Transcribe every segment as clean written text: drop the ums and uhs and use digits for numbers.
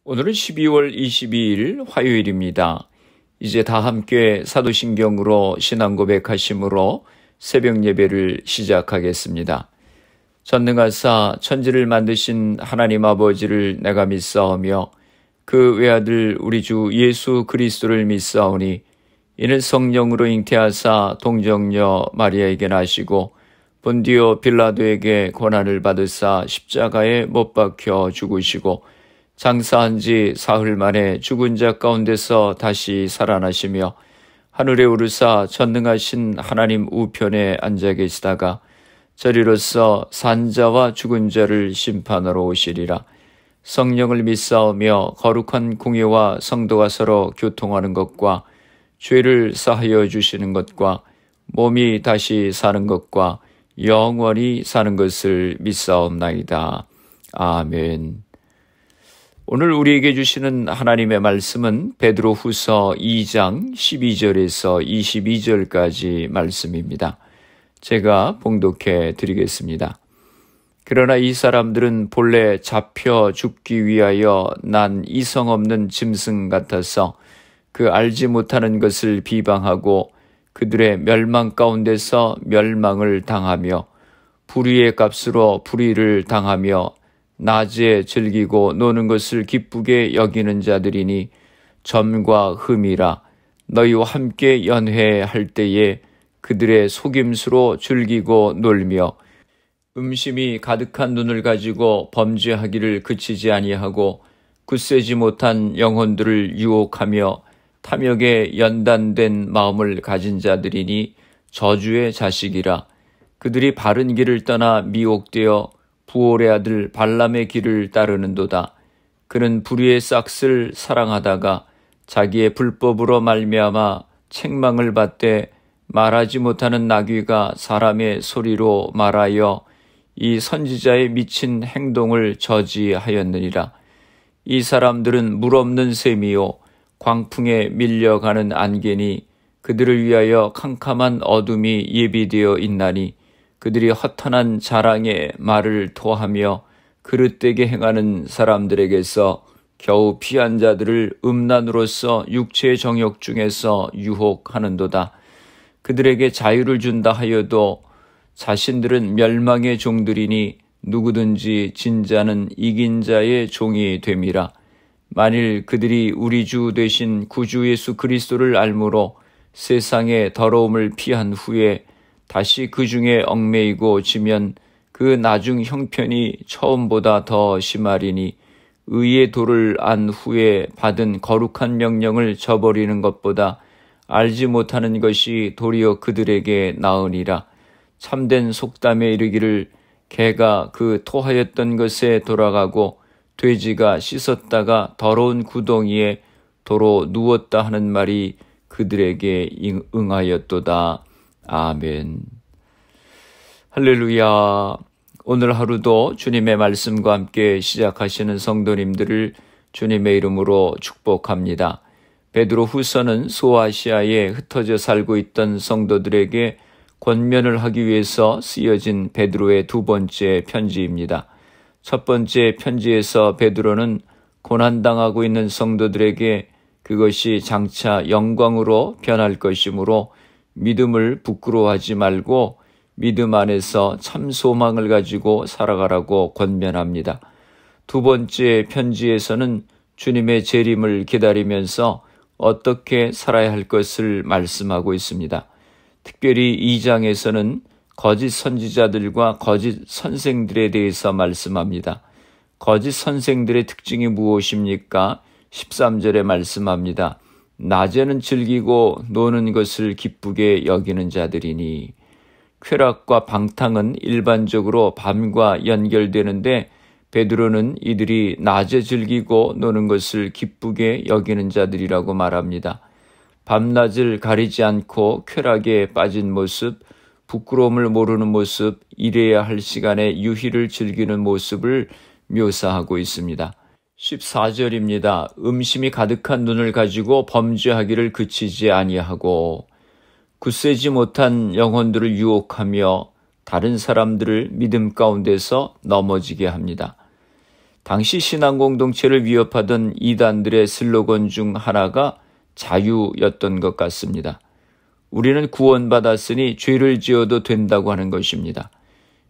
오늘은 12월 22일 화요일입니다. 이제 다 함께 사도신경으로 신앙 고백하심으로 새벽 예배를 시작하겠습니다. 전능하사 천지를 만드신 하나님 아버지를 내가 믿사오며 그 외아들 우리 주 예수 그리스도를 믿사오니 이는 성령으로 잉태하사 동정녀 마리아에게 나시고 본디오 빌라도에게 고난을 받으사 십자가에 못 박혀 죽으시고 장사한 지 사흘 만에 죽은 자 가운데서 다시 살아나시며 하늘에 오르사 전능하신 하나님 우편에 앉아 계시다가 저리로서 산자와 죽은 자를 심판하러 오시리라. 성령을 믿사오며 거룩한 공예와 성도가 서로 교통하는 것과 죄를 사하여 주시는 것과 몸이 다시 사는 것과 영원히 사는 것을 믿사옵나이다. 아멘. 오늘 우리에게 주시는 하나님의 말씀은 베드로후서 2장 12절에서 22절까지 말씀입니다. 제가 봉독해 드리겠습니다. 그러나 이 사람들은 본래 잡혀 죽기 위하여 난 이성 없는 짐승 같아서 그 알지 못하는 것을 비방하고 그들의 멸망 가운데서 멸망을 당하며 불의의 값으로 불의를 당하며 낮에 즐기고 노는 것을 기쁘게 여기는 자들이니 점과 흠이라. 너희와 함께 연회할 때에 그들의 속임수로 즐기고 놀며 음심이 가득한 눈을 가지고 범죄하기를 그치지 아니하고 굳세지 못한 영혼들을 유혹하며 탐욕에 연단된 마음을 가진 자들이니 저주의 자식이라. 그들이 바른 길을 떠나 미혹되어 부올의 아들 발람의 길을 따르는도다. 그는 불의의 싹을 사랑하다가 자기의 불법으로 말미암아 책망을 받되 말하지 못하는 나귀가 사람의 소리로 말하여 이 선지자의 미친 행동을 저지하였느니라. 이 사람들은 물 없는 샘이요 광풍에 밀려가는 안개니 그들을 위하여 캄캄한 어둠이 예비되어 있나니 그들이 허탄한 자랑의 말을 토하며 그릇되게 행하는 사람들에게서 겨우 피한 자들을 음란으로서 육체의 정욕 중에서 유혹하는도다. 그들에게 자유를 준다 하여도 자신들은 멸망의 종들이니 누구든지 진자는 이긴 자의 종이 됨이라. 만일 그들이 우리 주 되신 구주 예수 그리스도를 알므로 세상의 더러움을 피한 후에 다시 그 중에 얽매이고 지면 그 나중 형편이 처음보다 더 심하리니 의의 도를 안 후에 받은 거룩한 명령을 저버리는 것보다 알지 못하는 것이 도리어 그들에게 나으니라. 참된 속담에 이르기를 개가 그 토하였던 것에 돌아가고 돼지가 씻었다가 더러운 구덩이에 도로 누웠다 하는 말이 그들에게 응하였도다. 아멘. 할렐루야. 오늘 하루도 주님의 말씀과 함께 시작하시는 성도님들을 주님의 이름으로 축복합니다. 베드로 후서는 소아시아에 흩어져 살고 있던 성도들에게 권면을 하기 위해서 쓰여진 베드로의 두 번째 편지입니다. 첫 번째 편지에서 베드로는 고난당하고 있는 성도들에게 그것이 장차 영광으로 변할 것이므로 믿음을 부끄러워하지 말고 믿음 안에서 참 소망을 가지고 살아가라고 권면합니다. 두 번째 편지에서는 주님의 재림을 기다리면서 어떻게 살아야 할 것을 말씀하고 있습니다. 특별히 2장에서는 거짓 선지자들과 거짓 선생들에 대해서 말씀합니다. 거짓 선생들의 특징이 무엇입니까? 13절에 말씀합니다. 낮에는 즐기고 노는 것을 기쁘게 여기는 자들이니. 쾌락과 방탕은 일반적으로 밤과 연결되는데 베드로는 이들이 낮에 즐기고 노는 것을 기쁘게 여기는 자들이라고 말합니다. 밤낮을 가리지 않고 쾌락에 빠진 모습, 부끄러움을 모르는 모습, 일해야 할 시간에 유희를 즐기는 모습을 묘사하고 있습니다. 14절입니다. 음심이 가득한 눈을 가지고 범죄하기를 그치지 아니하고 굳세지 못한 영혼들을 유혹하며 다른 사람들을 믿음 가운데서 넘어지게 합니다. 당시 신앙 공동체를 위협하던 이단들의 슬로건 중 하나가 자유였던 것 같습니다. 우리는 구원받았으니 죄를 지어도 된다고 하는 것입니다.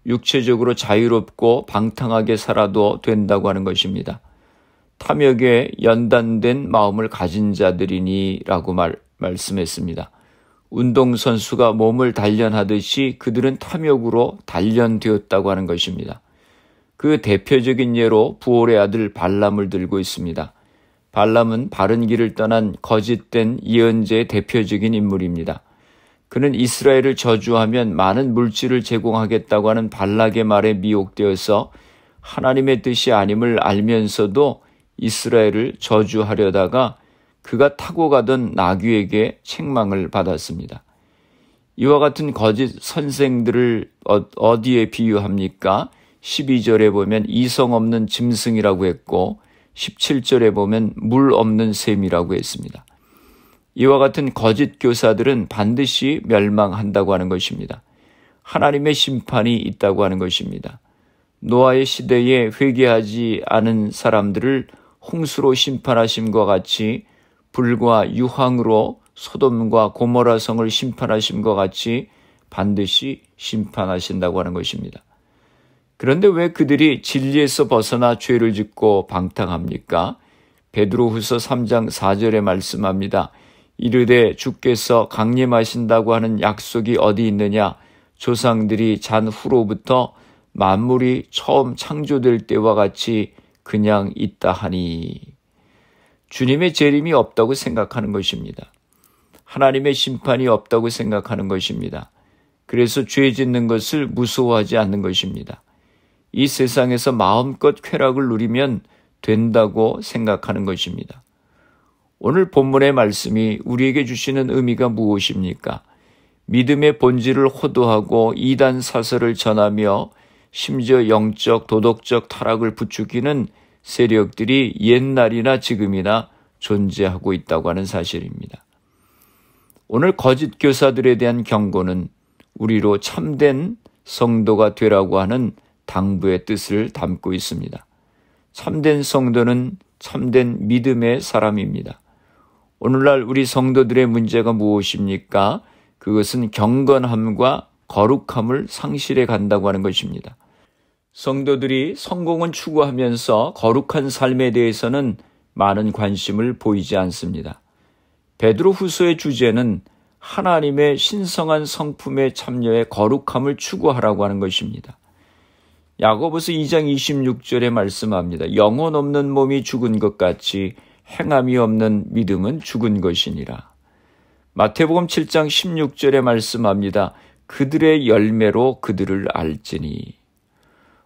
육체적으로 자유롭고 방탕하게 살아도 된다고 하는 것입니다. 탐욕에 연단된 마음을 가진 자들이니라고 말씀했습니다. 운동선수가 몸을 단련하듯이 그들은 탐욕으로 단련되었다고 하는 것입니다. 그 대표적인 예로 부올의 아들 발람을 들고 있습니다. 발람은 바른 길을 떠난 거짓된 예언자의 대표적인 인물입니다. 그는 이스라엘을 저주하면 많은 물질을 제공하겠다고 하는 발락의 말에 미혹되어서 하나님의 뜻이 아님을 알면서도 이스라엘을 저주하려다가 그가 타고 가던 나귀에게 책망을 받았습니다. 이와 같은 거짓 선생들을 어디에 비유합니까? 12절에 보면 이성 없는 짐승이라고 했고 17절에 보면 물 없는 샘이라고 했습니다. 이와 같은 거짓 교사들은 반드시 멸망한다고 하는 것입니다. 하나님의 심판이 있다고 하는 것입니다. 노아의 시대에 회개하지 않은 사람들을 홍수로 심판하심과 같이 불과 유황으로 소돔과 고모라 성을 심판하심과 같이 반드시 심판하신다고 하는 것입니다. 그런데 왜 그들이 진리에서 벗어나 죄를 짓고 방탕합니까? 베드로후서 3장 4절에 말씀합니다. 이르되 주께서 강림하신다고 하는 약속이 어디 있느냐? 조상들이 잔 후로부터 만물이 처음 창조될 때와 같이 그냥 있다 하니. 주님의 재림이 없다고 생각하는 것입니다. 하나님의 심판이 없다고 생각하는 것입니다. 그래서 죄 짓는 것을 무서워하지 않는 것입니다. 이 세상에서 마음껏 쾌락을 누리면 된다고 생각하는 것입니다. 오늘 본문의 말씀이 우리에게 주시는 의미가 무엇입니까? 믿음의 본질을 호도하고 이단 사설을 전하며 심지어 영적, 도덕적 타락을 부추기는 세력들이 옛날이나 지금이나 존재하고 있다고 하는 사실입니다. 오늘 거짓 교사들에 대한 경고는 우리로 참된 성도가 되라고 하는 당부의 뜻을 담고 있습니다. 참된 성도는 참된 믿음의 사람입니다. 오늘날 우리 성도들의 문제가 무엇입니까? 그것은 경건함과 거룩함을 상실해 간다고 하는 것입니다. 성도들이 성공은 추구하면서 거룩한 삶에 대해서는 많은 관심을 보이지 않습니다. 베드로후서의 주제는 하나님의 신성한 성품에 참여해 거룩함을 추구하라고 하는 것입니다. 야고보서 2장 26절에 말씀합니다. 영혼 없는 몸이 죽은 것 같이 행함이 없는 믿음은 죽은 것이니라. 마태복음 7장 16절에 말씀합니다. 그들의 열매로 그들을 알지니.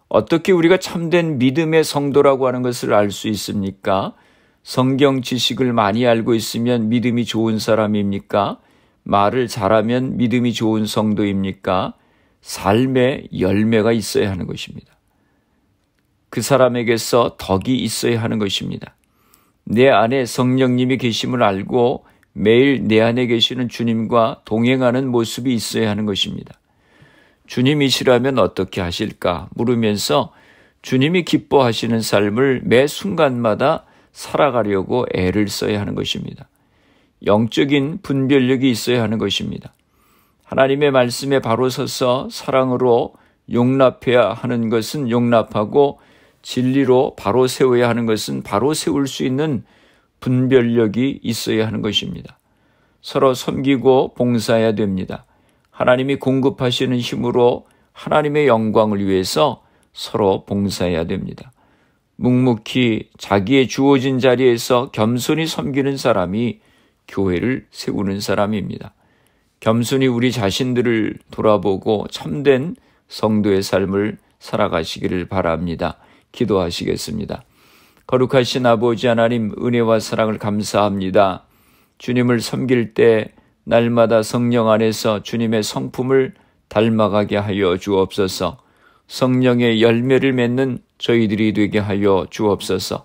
어떻게 우리가 참된 믿음의 성도라고 하는 것을 알 수 있습니까? 성경 지식을 많이 알고 있으면 믿음이 좋은 사람입니까? 말을 잘하면 믿음이 좋은 성도입니까? 삶의 열매가 있어야 하는 것입니다. 그 사람에게서 덕이 있어야 하는 것입니다. 내 안에 성령님이 계심을 알고 매일 내 안에 계시는 주님과 동행하는 모습이 있어야 하는 것입니다. 주님이시라면 어떻게 하실까 물으면서 주님이 기뻐하시는 삶을 매 순간마다 살아가려고 애를 써야 하는 것입니다. 영적인 분별력이 있어야 하는 것입니다. 하나님의 말씀에 바로 서서 사랑으로 용납해야 하는 것은 용납하고 진리로 바로 세워야 하는 것은 바로 세울 수 있는 분별력이 있어야 하는 것입니다. 서로 섬기고 봉사해야 됩니다. 하나님이 공급하시는 힘으로 하나님의 영광을 위해서 서로 봉사해야 됩니다. 묵묵히 자기의 주어진 자리에서 겸손히 섬기는 사람이 교회를 세우는 사람입니다. 겸손히 우리 자신들을 돌아보고 참된 성도의 삶을 살아가시기를 바랍니다. 기도하시겠습니다. 거룩하신 아버지 하나님, 은혜와 사랑을 감사합니다. 주님을 섬길 때 날마다 성령 안에서 주님의 성품을 닮아가게 하여 주옵소서. 성령의 열매를 맺는 저희들이 되게 하여 주옵소서.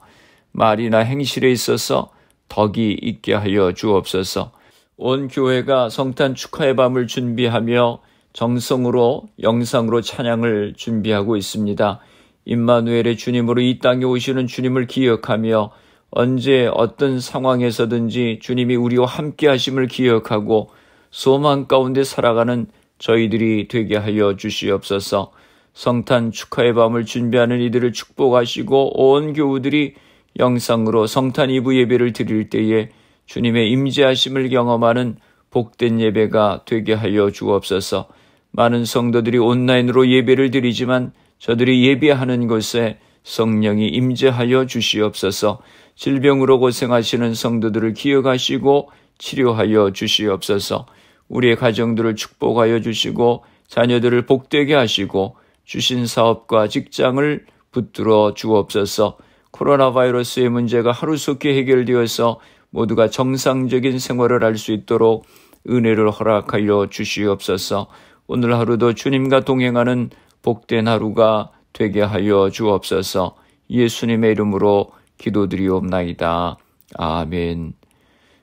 말이나 행실에 있어서 덕이 있게 하여 주옵소서. 온 교회가 성탄 축하의 밤을 준비하며 정성으로 영상으로 찬양을 준비하고 있습니다. 임마누엘의 주님으로 이 땅에 오시는 주님을 기억하며 언제 어떤 상황에서든지 주님이 우리와 함께 하심을 기억하고 소망 가운데 살아가는 저희들이 되게 하여 주시옵소서. 성탄 축하의 밤을 준비하는 이들을 축복하시고 온 교우들이 영상으로 성탄 이브 예배를 드릴 때에 주님의 임재하심을 경험하는 복된 예배가 되게 하여 주옵소서. 많은 성도들이 온라인으로 예배를 드리지만 저들이 예배하는 곳에 성령이 임재하여 주시옵소서. 질병으로 고생하시는 성도들을 기억하시고 치료하여 주시옵소서. 우리의 가정들을 축복하여 주시고 자녀들을 복되게 하시고 주신 사업과 직장을 붙들어 주옵소서. 코로나 바이러스의 문제가 하루속히 해결되어서 모두가 정상적인 생활을 할 수 있도록 은혜를 허락하여 주시옵소서. 오늘 하루도 주님과 동행하는 복된 하루가 되게 하여 주옵소서. 예수님의 이름으로 기도드리옵나이다. 아멘.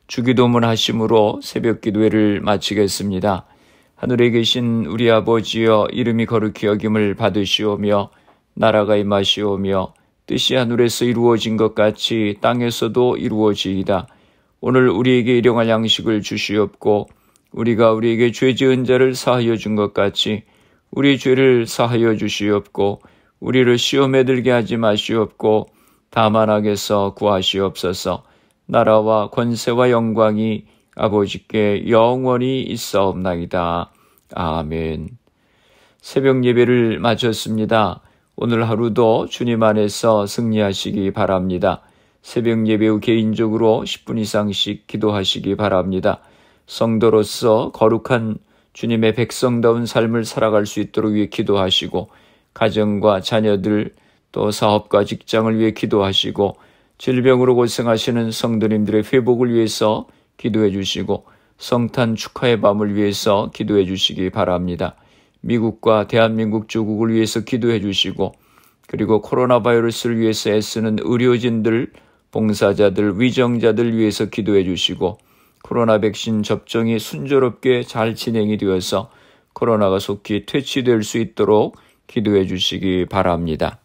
주기도문 하심으로 새벽 기도회를 마치겠습니다. 하늘에 계신 우리 아버지여, 이름이 거룩히 여김을 받으시오며 나라가 임하시오며 뜻이 하늘에서 이루어진 것 같이 땅에서도 이루어지이다. 오늘 우리에게 일용할 양식을 주시옵고 우리가 우리에게 죄 지은 자를 사하여 준 것 같이 우리 죄를 사하여 주시옵고 우리를 시험에 들게 하지 마시옵고 다만 악에서 구하시옵소서. 나라와 권세와 영광이 아버지께 영원히 있사옵나이다. 아멘. 새벽 예배를 마쳤습니다. 오늘 하루도 주님 안에서 승리하시기 바랍니다. 새벽 예배 후 개인적으로 10분 이상씩 기도하시기 바랍니다. 성도로서 거룩한 주님의 백성다운 삶을 살아갈 수 있도록 위해 기도하시고 가정과 자녀들 또 사업과 직장을 위해 기도하시고 질병으로 고생하시는 성도님들의 회복을 위해서 기도해 주시고 성탄 축하의 밤을 위해서 기도해 주시기 바랍니다. 미국과 대한민국 조국을 위해서 기도해 주시고 그리고 코로나 바이러스를 위해서 애쓰는 의료진들, 봉사자들, 위정자들 위해서 기도해 주시고 코로나 백신 접종이 순조롭게 잘 진행이 되어서 코로나가 속히 퇴치될 수 있도록 기도해 주시기 바랍니다.